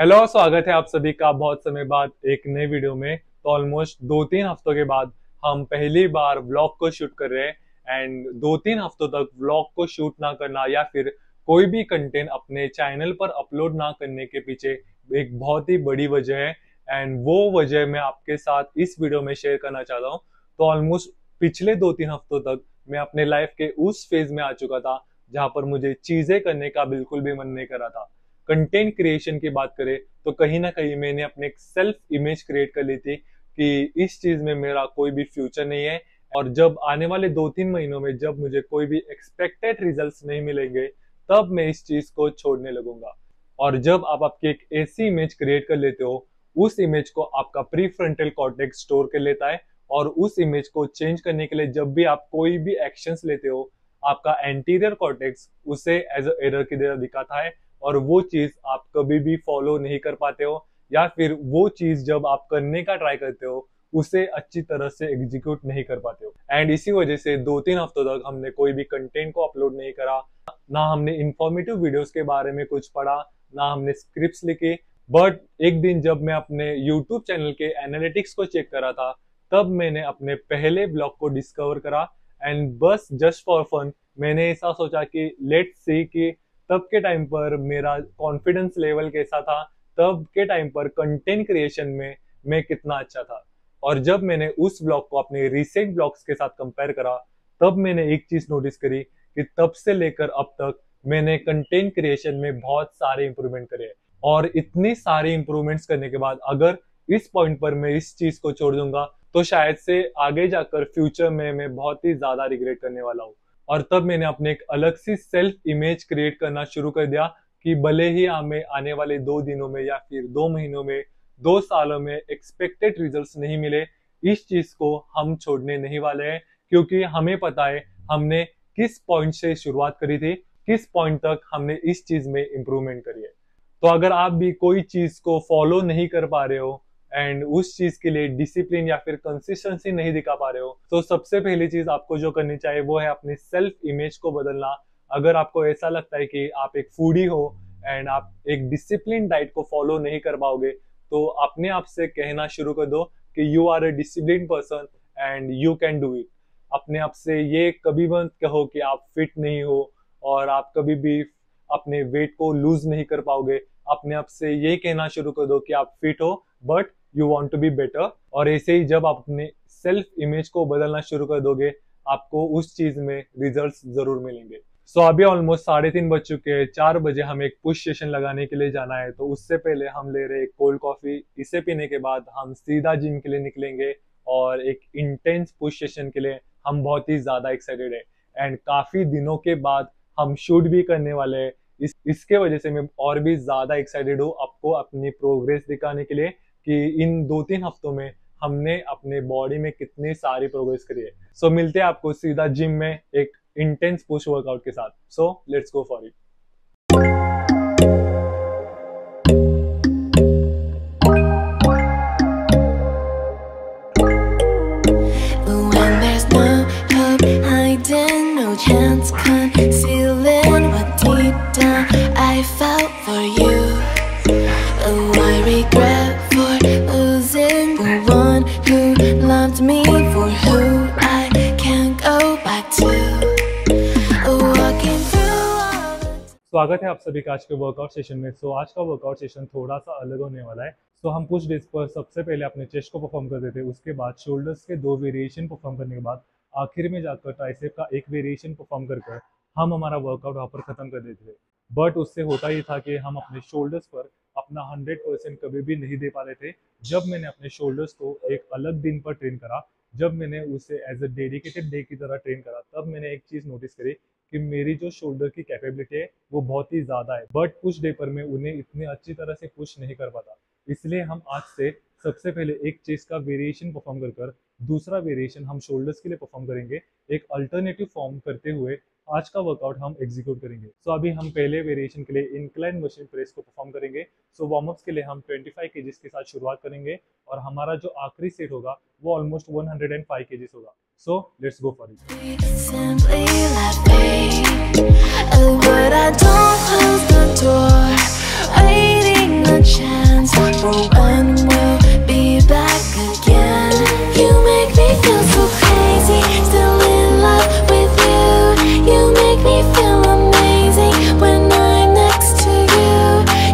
Hello, स्वागत है आप सभी का बहुत समय बाद एक नए वीडियो में। तो ऑलमोस्ट 2-3 हफ्तों के बाद हम पहली बार व्लॉग को शूट कर रहे हैं। एंड 2-3 हफ्तों तक व्लॉग को शूट ना करना या फिर कोई भी कंटेंट अपने चैनल पर अपलोड ना करने के पीछे एक बहुत ही बड़ी वजह है। एंड वो वजह मैं आपके साथ इस वीडियो में शेयर करना चाहता हूँ। तो ऑलमोस्ट पिछले 2-3 हफ्तों तक मैं अपने लाइफ के उस फेज में आ चुका था जहाँ पर मुझे चीजें करने का बिल्कुल भी मन नहीं कर रहा था। कंटेंट क्रिएशन की बात करें तो कहीं ना कहीं मैंने अपने एक सेल्फ इमेज क्रिएट कर ली थी कि इस चीज में मेरा कोई भी फ्यूचर नहीं है। और जब आने वाले 2-3 महीनों में जब मुझे कोई भी एक्सपेक्टेड रिजल्ट्स नहीं मिलेंगे तब मैं इस चीज को छोड़ने लगूंगा। और जब आप आपकी एक ऐसी इमेज क्रिएट कर लेते हो, उस इमेज को आपका प्री फ्रंटल कॉर्टेक्स स्टोर कर लेता है और उस इमेज को चेंज करने के लिए जब भी आप कोई भी एक्शंस लेते हो, आपका एंटीरियर कॉर्टेक्स उसे एज अ एरर की तरह दिखाता है और वो चीज आप कभी भी फॉलो नहीं कर पाते हो, या फिर वो चीज जब आप करने का ट्राई करते हो उसे अच्छी तरह से एग्जीक्यूट नहीं कर पाते हो। एंड इसी वजह से 2-3 हफ्तों तक हमने कोई भी कंटेंट को अपलोड नहीं करा, ना हमने इंफॉर्मेटिव वीडियोस के बारे में कुछ पढ़ा, ना हमने स्क्रिप्ट्स लिखे। बट एक दिन जब मैं अपने यूट्यूब चैनल के एनालिटिक्स को चेक करा था तब मैंने अपने पहले ब्लॉग को डिस्कवर करा। एंड बस जस्ट फॉर फन मैंने ऐसा सोचा कि लेट्स सी कि तब के टाइम पर मेरा कॉन्फिडेंस लेवल कैसा था, तब के टाइम पर कंटेंट क्रिएशन में मैं कितना अच्छा था। और जब मैंने उस ब्लॉग को अपने रिसेंट ब्लॉग्स के साथ कंपेयर करा तब मैंने एक चीज नोटिस करी कि तब से लेकर अब तक मैंने कंटेंट क्रिएशन में बहुत सारे इंप्रूवमेंट करे। और इतनी सारी इंप्रूवमेंट्स करने के बाद अगर इस पॉइंट पर मैं इस चीज को छोड़ दूंगा तो शायद से आगे जाकर फ्यूचर में मैं बहुत ही ज्यादा रिग्रेट करने वाला हूँ। और तब मैंने अपने एक अलग सी सेल्फ इमेज क्रिएट करना शुरू कर दिया कि भले ही हमें आने वाले 2 दिनों में या फिर 2 महीनों में 2 सालों में एक्सपेक्टेड रिजल्ट्स नहीं मिले, इस चीज को हम छोड़ने नहीं वाले हैं। क्योंकि हमें पता है हमने किस पॉइंट से शुरुआत करी थी, किस पॉइंट तक हमने इस चीज में इंप्रूवमेंट करी है। तो अगर आप भी कोई चीज को फॉलो नहीं कर पा रहे हो एंड उस चीज के लिए डिसिप्लिन या फिर कंसिस्टेंसी नहीं दिखा पा रहे हो, तो सबसे पहली चीज आपको जो करनी चाहिए वो है अपनी सेल्फ इमेज को बदलना। अगर आपको ऐसा लगता है कि आप एक फूडी हो एंड आप एक डिसिप्लिन डाइट को फॉलो नहीं कर पाओगे, तो अपने आप से कहना शुरू कर दो कि you are a discipline person and you can do it. अपने आप से ये कभी मत कहो कि आप फिट नहीं हो और आप कभी भी अपने वेट को लूज नहीं कर पाओगे। अपने आप से ये कहना शुरू कर दो कि आप फिट हो but you want to be better. और ऐसे ही जब आप अपने सेल्फ इमेज को बदलना शुरू कर दोगे आपको उस चीज में रिजल्ट्स जरूर मिलेंगे। सो अभी ऑलमोस्ट 3:30 बज चुके हैं, 4 बजे हमें एक पुश सेशन लगाने के लिए जाना है। तो उससे पहले हम ले रहे हैं कोल्ड कॉफी। इसे पीने के बाद हम सीधा जिम के लिए निकलेंगे और एक इंटेंस पुश सेशन के लिए हम बहुत ही ज्यादा एक्साइटेड है। एंड काफी दिनों के बाद हम शूट भी करने वाले हैं। इसके वजह से मैं और भी ज्यादा एक्साइटेड हूँ आपको अपनी प्रोग्रेस दिखाने के लिए कि इन 2-3 हफ्तों में हमने अपने बॉडी में कितनी सारी प्रोग्रेस करी है। सो मिलते हैं आपको सीधा जिम में एक इंटेंस पुश वर्कआउट के साथ। So let's go for it. Chance concealing what deep down I felt for you. Oh, I regret for losing the one who loved me, for who I can't go back to. Walking through all the... स्वागत है आप सभी का आज के workout session में। सो आज का वर्कआउट सेशन थोड़ा सा अलग होने वाला है। सो हम पुश डेज पर सबसे पहले अपने चेस्ट को परफॉर्म कर देते हैं, उसके बाद शोल्डर्स के 2 वेरिएशन परफॉर्म करने के बाद आखिर में जाकर ट्राइसेप का एक वेरिएशन परफॉर्म कर हम हमारा वर्कआउट वहाँ पर खत्म कर देते थे। बट उससे होता ही था कि हम अपने शोल्डर्स पर अपना 100% कभी भी नहीं दे पा रहे थे। जब मैंने अपने शोल्डर्स को एक अलग दिन पर ट्रेन करा, जब मैंने उसे एज अ डेडिकेटेड डे की तरह ट्रेन करा, तब मैंने एक चीज नोटिस करी कि मेरी जो शोल्डर की कैपेबिलिटी है वो बहुत ही ज्यादा है। बट पुश डे पर मैं उन्हें इतनी अच्छी तरह से पुश नहीं कर पाता। इसलिए हम आज से सबसे पहले एक चेस्ट का वेरिएशन परफॉर्म कर दूसरा वेरिएशन हम शोल्डर्स के लिए परफॉर्म करेंगे। एक अल्टरनेटिव फॉर्म करते हुए आज का वर्कआउट हम एग्जीक्यूट करेंगे। सो अभी हम पहले वेरिएशन के लिए इंक्लाइन मशीन प्रेस को परफॉर्म करेंगे। सो वार्म अप्स के लिए हम 25 kgs के साथ शुरुआत करेंगे और हमारा जो आखिरी सेट होगा वो ऑलमोस्ट 105 kgs होगा। So let's go for it. Simply let be. But I don't close the door, waiting a chance. For when we'll be back again. You make me feel so crazy, still in love with you. You make me feel amazing when I'm next to you.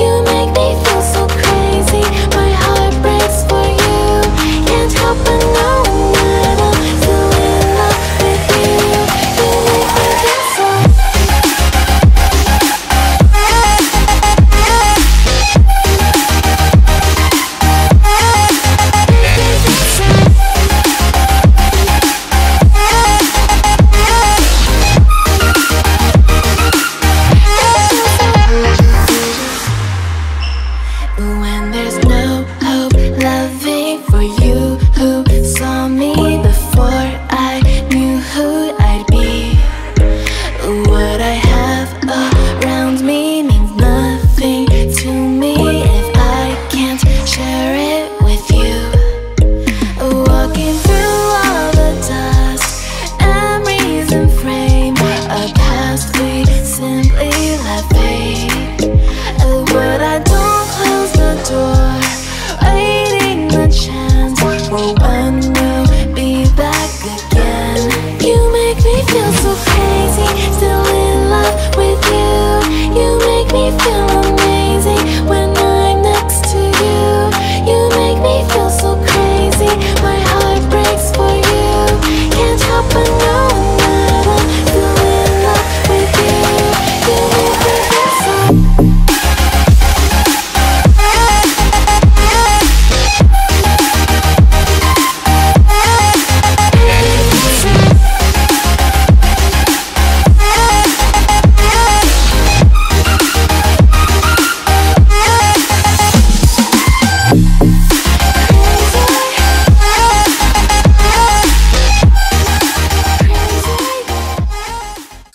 You make me feel so crazy, my heart breaks for you. Can't help but know that I'm still in love with you. You make me feel so. When there's no hope loving for you who saw me before I knew who I'd be. What I have around me means nothing to me if I can't share it with you. Walking through all the dust, memories and frame, a past we simply let fade. But I don't close the door, waiting the chance for when we'll be back again. You make me feel so crazy, still in love with you. You make me feel amazing when I'm next to you. You make me feel so crazy, my heart breaks for you. Can't help but know that I'm still in love with you. You make me feel so.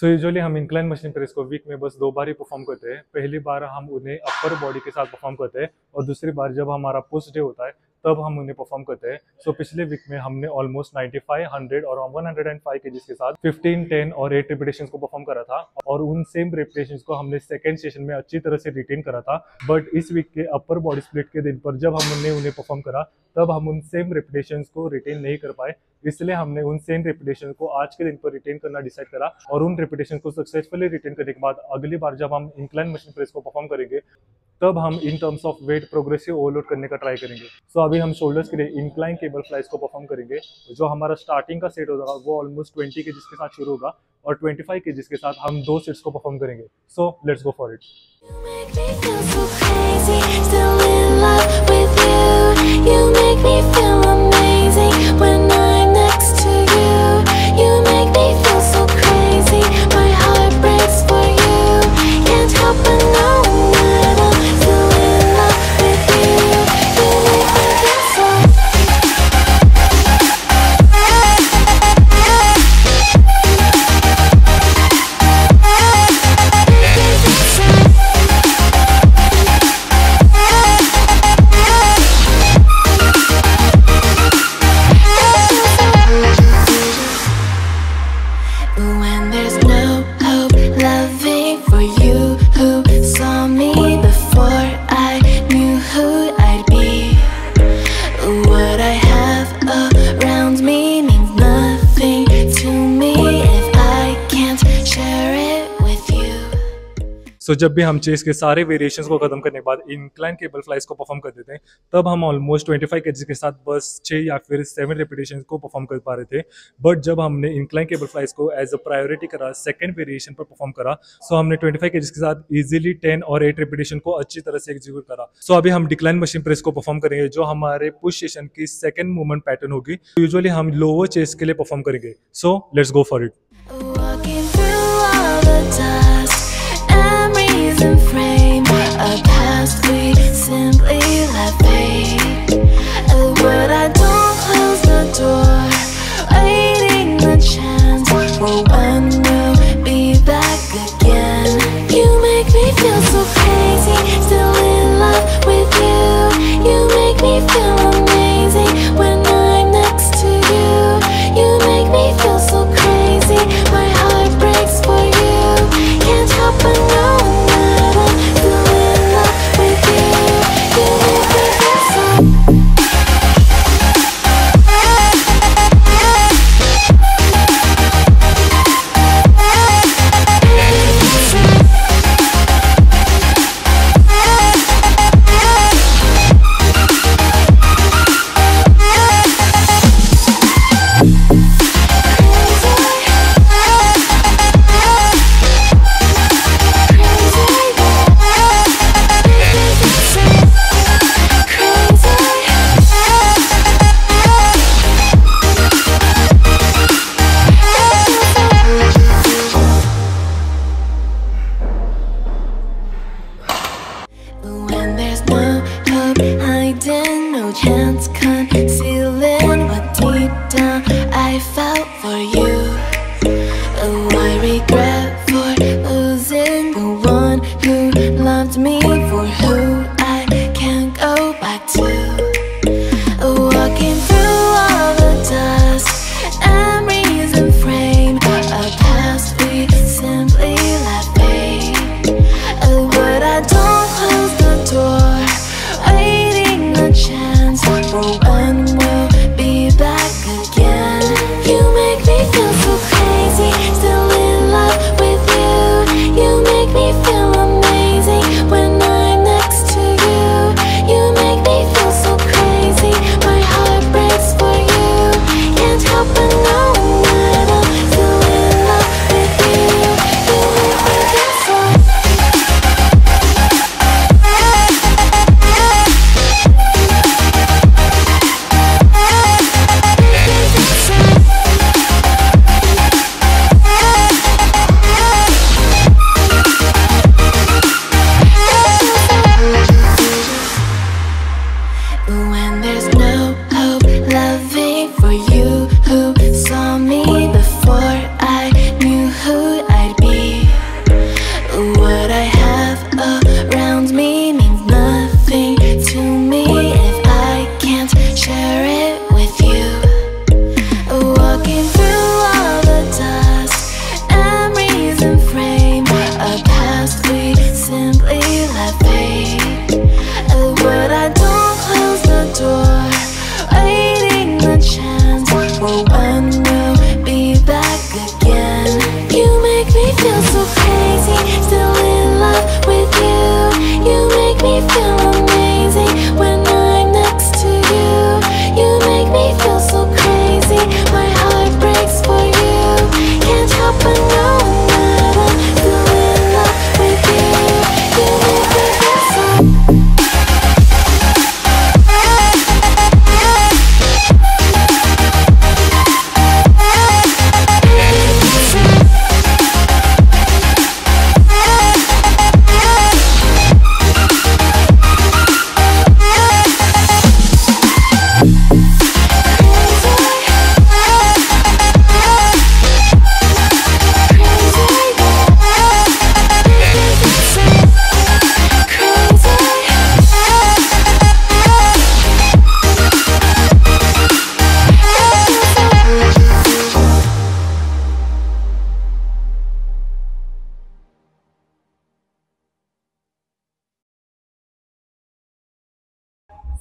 So usually हम incline machine press को week में बस 2 बार ही perform करते हैं। पहली बार हम उन्हें upper body के साथ परफॉर्म करते हैं और दूसरी बार जब हमारा पुश डे होता है तब हम उन्हें परफॉर्म करते हैं। सो पिछले वीक में हमने ऑलमोस्ट 95, 100 और 105 केजीज के साथ 15, 10 और 8 रेपिटेशंस को परफॉर्म करा था और उन सेम रेपिटेशंस को हमने सेकंड सेशन में अच्छी तरह से रिटेन करा था। बट इस वीक के अपर बॉडी स्प्लिट के दिन पर जब हमने उन्हें परफॉर्म करा तब हम उन सेम रेपिटेशंस को रिटेन नहीं कर पाए, इसलिए हमने उन सेम रेपिटेशन को आज के दिन पर रिटेन करना डिसाइड करा और उन रेपिटेशन को सक्सेसफुली रिटेन करने के बाद अगली बार जब हम इंक्लाइन मशीन प्रेस को परफॉर्म करेंगे तब हम in terms of weight progressive overload करने का ट्राई करेंगे। सो अभी हम शोल्डर्स के लिए इंक्लाइन केबल फ्लाइज को परफॉर्म करेंगे। जो हमारा स्टार्टिंग का सेट होगा वो ऑलमोस्ट 20 केजीज के साथ शुरू होगा और 25 केजीज के साथ हम 2 सेट्स को परफॉर्म करेंगे। So let's go for it. You make me feel so crazy, still in love with you. You make me feel amazing when I'm next to you. You make me feel so crazy, my heart breaks for you. Can't help but know that I'm still in love with you. You make me feel so. When there's no hope loving for you who saw me before I knew who I'd be. What I have around me means nothing to me if I can't share it with you. सो जब भी हम chess के सारे variations को खत्म करने के बाद इंक्लाइन केबल फ्लाइज को परफॉर्म कर देते हैं तब हम ऑलमोस्ट 25 केजी के साथ बस 6 या फिर 7 रेपिटेशंस को परफॉर्म कर पा रहे थे। बट जब हमने इंक्लाइन केबल फ्लाइज को एज अ प्रायोरिटी करा, सेकंड वेरिएशन पर परफॉर्म करा, सो हमने 25 केजी के साथ इजीली 10 और 8 रेपिटेशन को अच्छी तरह से एग्जीक्यूट करा। सो अभी हम डिक्लाइन मशीन प्रेस को परफॉर्म करेंगे जो हमारे पुश सेशन की सेकंड मूवमेंट पैटर्न होगी। यूजुअली हम लोअर चेस्ट के लिए परफॉर्म करेंगे। So let's go for it. Walking through all the dust, memories and frame, a past we simply let fade. But I don't close the door, waiting the chance for when we'll be back again. You make me feel so crazy, still in love with you. You make me feel amazing when I'm next to you. You make me feel so crazy, my heart breaks for you. Can't help but know that I'm still in love with you. You make me feel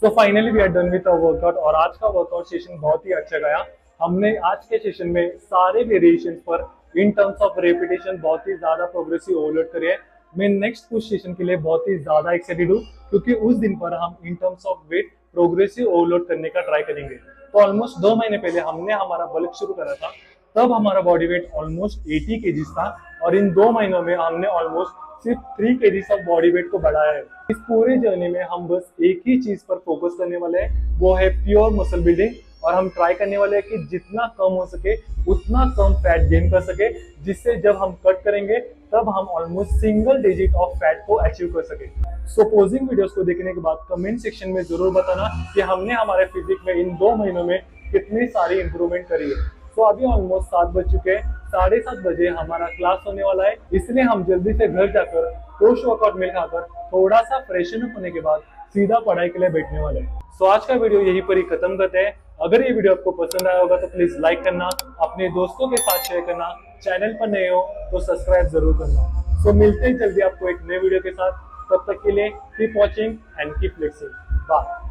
so finally we are done with our workout और आज का workout session बहुत ही अच्छा गया। हमने आज के session में सारे वेरिएशन पर इन टर्म्स ऑफ रेपिटेशन बहुत ही ज्यादा प्रोग्रेसिव ओवरलोड करे। मैं नेक्स्ट पुश सेशन के लिए बहुत ही ज्यादा एक्साइटेड हूँ क्योंकि उस दिन पर हम in terms of weight progressive overload करने का ट्राई करेंगे। तो ऑलमोस्ट 2 महीने पहले हमने हमारा बल्क शुरू करा था, तब हमारा बॉडी वेट ऑलमोस्ट 80 केजीज था और इन 2 महीनों में हमने ऑलमोस्ट सिर्फ 3 केजीज ऑफ बॉडी वेट को बढ़ाया है। इस पूरे जर्नी में हम बस एक ही चीज पर फोकस करने वाले हैं, वो है प्योर मसल बिल्डिंग। और हम ट्राई करने वाले हैं कि जितना कम हो सके उतना कम फैट गेन कर सके, जिससे जब हम कट करेंगे तब हम almost single digit of fat को अचीव कर सके। सो पोजिंग वीडियोस को देखने के बाद कमेंट सेक्शन में जरूर बताना कि हमने हमारे फिजिक में इन 2 महीनों में कितनी सारी इंप्रूवमेंट करी है। तो अभी ऑलमोस्ट 7 बज चुके हैं, 7:30 बजे हमारा क्लास होने वाला है, इसलिए हम जल्दी से घर जाकर पोस्ट वर्कआउट मिल खाकर थोड़ा सा फ्रेशन अप होने के बाद सीधा पढ़ाई के लिए बैठने वाले हैं। सो आज का वीडियो यहीं पर ही खत्म करते हैं। अगर ये वीडियो आपको पसंद आया होगा तो प्लीज लाइक करना, अपने दोस्तों के साथ शेयर करना, चैनल पर नए हो तो सब्सक्राइब जरूर करना। सो मिलते हैं जल्दी आपको एक नए वीडियो के साथ, तब तक के लिए keep watching and keep flexing. Bye.